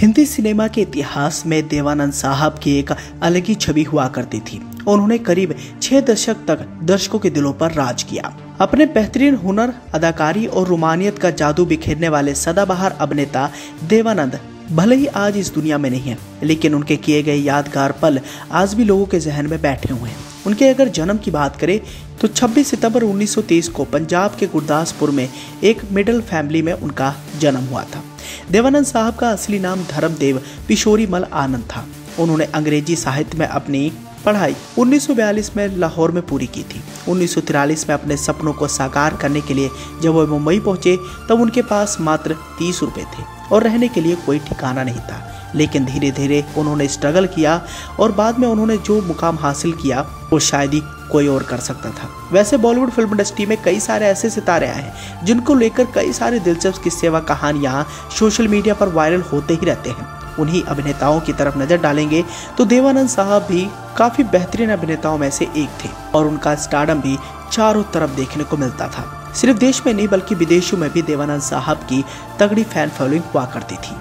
Hindi cinema के इतिहास में देवानंद साहब की एक अलग ही छवि हुआ करती थी। उन्होंने करीब 6 दशक तक दर्शकों के दिलों पर राज किया। अपने बेहतरीन हुनर, अदाकारी और रोमानियत का जादू बिखेरने वाले सदाबहार अभिनेता देवानंद भले ही आज इस दुनिया में नहीं है, लेकिन उनके किए गए यादगार पल आज भी लोगों के जहन में बैठे हुए हैं। उनके अगर जन्म की बात करें तो 26 सितंबर 1923 को पंजाब के गुरदासपुर में एक मिडिल फैमिली में उनका जन्म हुआ था। देवानंद साहब का असली नाम धर्मदेव पिशोरीमल आनंद था। उन्होंने अंग्रेजी साहित्य में अपनी पढ़ाई 1942 में लाहौर में पूरी की थी। 1943 में अपने सपनों को साकार करने के लिए जब वो मुंबई पहुंचे तब उनके पास मात्र 30 रुपए थे और रहने के लिए कोई ठिकाना नहीं था। लेकिन धीरे धीरे उन्होंने स्ट्रगल किया और बाद में उन्होंने जो मुकाम हासिल किया वो शायद ही कोई और कर सकता था। वैसे बॉलीवुड फिल्म इंडस्ट्री में कई सारे ऐसे सितारे आए हैं जिनको लेकर कई सारे दिलचस्प किस्से व कहानियां सोशल मीडिया पर वायरल होते ही रहते हैं। उन्हीं अभिनेताओं की तरफ नजर डालेंगे तो देवानंद साहब भी काफी बेहतरीन अभिनेताओं में से एक थे और उनका स्टारडम भी चारों तरफ देखने को मिलता था। सिर्फ देश में नहीं बल्कि विदेशों में भी देवानंद साहब की तगड़ी फैन फॉलोइंग हुआ करती थी।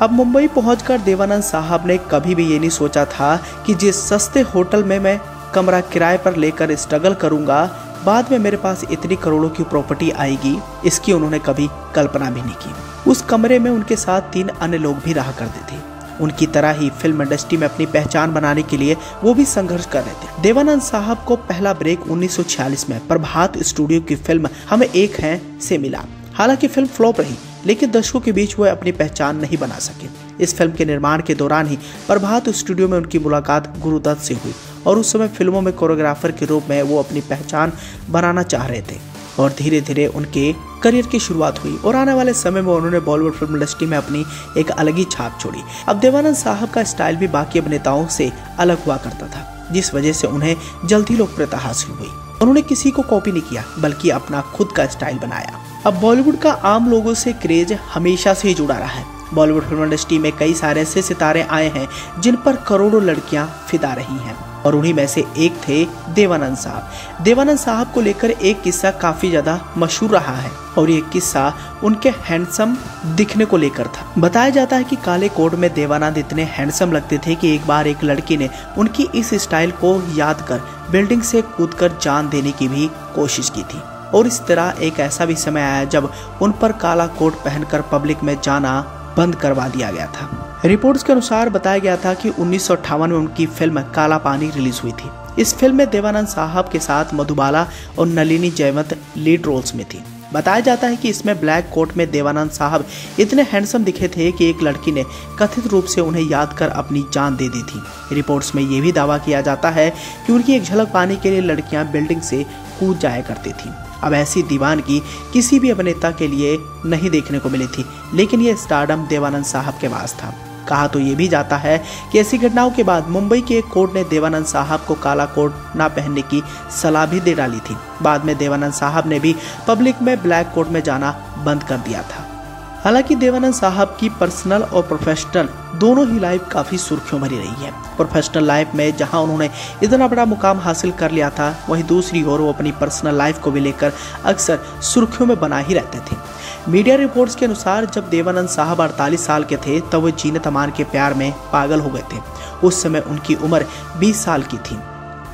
अब मुंबई पहुंचकर देवानंद साहब ने कभी भी ये नहीं सोचा था कि जिस सस्ते होटल में मैं कमरा किराए पर लेकर स्ट्रगल करूंगा, बाद में मेरे पास इतनी करोड़ों की प्रॉपर्टी आएगी, इसकी उन्होंने कभी कल्पना भी नहीं की। उस कमरे में उनके साथ 3 अन्य लोग भी रहा करते थे। उनकी तरह ही फिल्म इंडस्ट्री में अपनी पहचान बनाने के लिए वो भी संघर्ष कर रहे थे। देवानंद साहब को पहला ब्रेक 1946 में प्रभात स्टूडियो की फिल्म हम एक हैं से मिला। हालांकि फिल्म फ्लॉप रही, लेकिन दर्शकों के बीच वो अपनी पहचान नहीं बना सके। इस फिल्म के निर्माण के दौरान ही प्रभात स्टूडियो में उनकी मुलाकात गुरुदत्त से हुई और उस समय फिल्मों में कोरियोग्राफर के रूप में वो अपनी पहचान बनाना चाह रहे थे और धीरे धीरे उनके करियर की शुरुआत हुई और आने वाले समय में उन्होंने बॉलीवुड फिल्म इंडस्ट्री में अपनी एक अलग ही छाप छोड़ी। अब देवानंद साहब का स्टाइल भी बाकी अभिनेताओं से अलग हुआ करता था, जिस वजह से उन्हें जल्दी लोकप्रियता हासिल हुई। उन्होंने किसी को कॉपी नहीं किया बल्कि अपना खुद का स्टाइल बनाया। अब बॉलीवुड का आम लोगों से क्रेज हमेशा से ही जुड़ा रहा है। बॉलीवुड फिल्म इंडस्ट्री में कई सारे ऐसे सितारे आए हैं जिन पर करोड़ों लड़कियां फिदा रही हैं और उन्हीं में से एक थे देवानंद साहब। देवानंद साहब को लेकर एक किस्सा काफी ज्यादा मशहूर रहा है और ये किस्सा उनके हैंडसम दिखने को लेकर था। बताया जाता है कि काले कोट में देवानंद इतने हैंडसम लगते थे कि एक बार एक लड़की ने उनकी इस स्टाइल को याद कर बिल्डिंग से कूदकर जान देने की भी कोशिश की थी। और इस तरह एक ऐसा भी समय आया जब उन पर काला कोट पहनकर पब्लिक में जाना बंद करवा दिया गया था। रिपोर्ट्स के अनुसार बताया गया था कि 1958 में उनकी फिल्म काला पानी रिलीज हुई थी। इस फिल्म में देवानंद साहब के साथ मधुबाला और नलिनी जयवंत लीड रोल्स में थी। बताया जाता है कि इसमें ब्लैक कोट में देवानंद साहब इतने हैंडसम दिखे थे कि एक लड़की ने कथित रूप से उन्हें याद कर अपनी जान दे दी थी। रिपोर्ट्स में यह भी दावा किया जाता है कि उनकी एक झलक पाने के लिए लड़कियां बिल्डिंग से कूद जाया करती थी। अब ऐसी दीवानगी किसी भी अभिनेता के लिए नहीं देखने को मिली थी, लेकिन यह स्टारडम देवानंद साहब के पास था। कहा तो ये भी जाता है कि ऐसी घटनाओं के बाद मुंबई के एक कोर्ट ने देवानंद साहब को काला कोट ना पहनने की सलाह भी दे डाली थी। बाद में देवानंद साहब ने भी पब्लिक में ब्लैक कोट में जाना बंद कर दिया था। हालांकि देवानंद साहब की पर्सनल और प्रोफेशनल दोनों ही लाइफ काफी सुर्खियों भरी रही है। प्रोफेशनल लाइफ में जहां उन्होंने इतना बड़ा मुकाम हासिल कर लिया था, वहीं दूसरी ओर वो अपनी पर्सनल लाइफ को भी लेकर अक्सर सुर्खियों में बना ही रहते थे। मीडिया रिपोर्ट्स के अनुसार जब देवानंद साहब 48 साल के थे तब वो जीनत अमान के प्यार में पागल हो गए थे। उस समय उनकी उम्र 20 साल की थी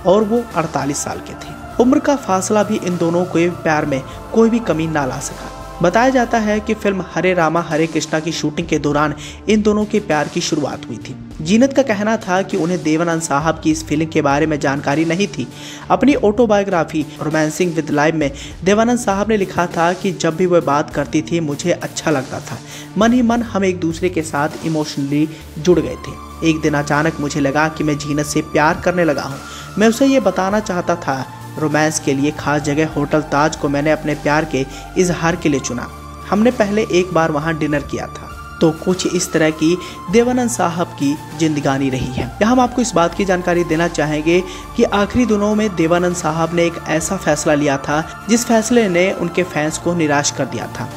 और वो 48 साल के थे। उम्र का फासला भी इन दोनों के प्यार में कोई भी कमी ना ला सका। बताया जाता है कि फिल्म हरे रामा हरे कृष्णा की शूटिंग के दौरान इन दोनों के प्यार की शुरुआत हुई थी। जीनत का कहना था कि उन्हें देवानंद साहब की इस फीलिंग के बारे में जानकारी नहीं थी। अपनी ऑटोबायोग्राफी रोमांसिंग विद लाइफ में देवानंद साहब ने लिखा था कि जब भी वह बात करती थी मुझे अच्छा लगता था, मन ही मन हम एक दूसरे के साथ इमोशनली जुड़ गए थे। एक दिन अचानक मुझे लगा कि मैं जीनत से प्यार करने लगा हूँ। मैं उसे ये बताना चाहता था। रोमांस के लिए खास जगह होटल ताज को मैंने अपने प्यार के इजहार के लिए चुना। हमने पहले एक बार वहां डिनर किया था। तो कुछ इस तरह की देवानंद साहब की जिंदगानी रही है। यहाँ हम आपको इस बात की जानकारी देना चाहेंगे कि आखिरी दिनों में देवानंद साहब ने एक ऐसा फैसला लिया था जिस फैसले ने उनके फैंस को निराश कर दिया था।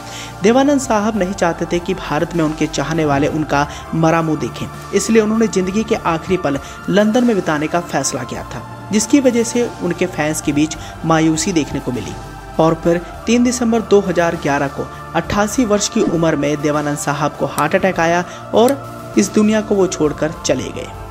देवानंद साहब नहीं चाहते थे कि भारत में उनके चाहने वाले उनका मरा मुंह देखें, इसलिए उन्होंने जिंदगी के आखिरी पल लंदन में बिताने का फैसला किया था, जिसकी वजह से उनके फैंस के बीच मायूसी देखने को मिली। और फिर 3 दिसंबर 2011 को 88 वर्ष की उम्र में देवानंद साहब को हार्ट अटैक आया और इस दुनिया को वो छोड़कर चले गए।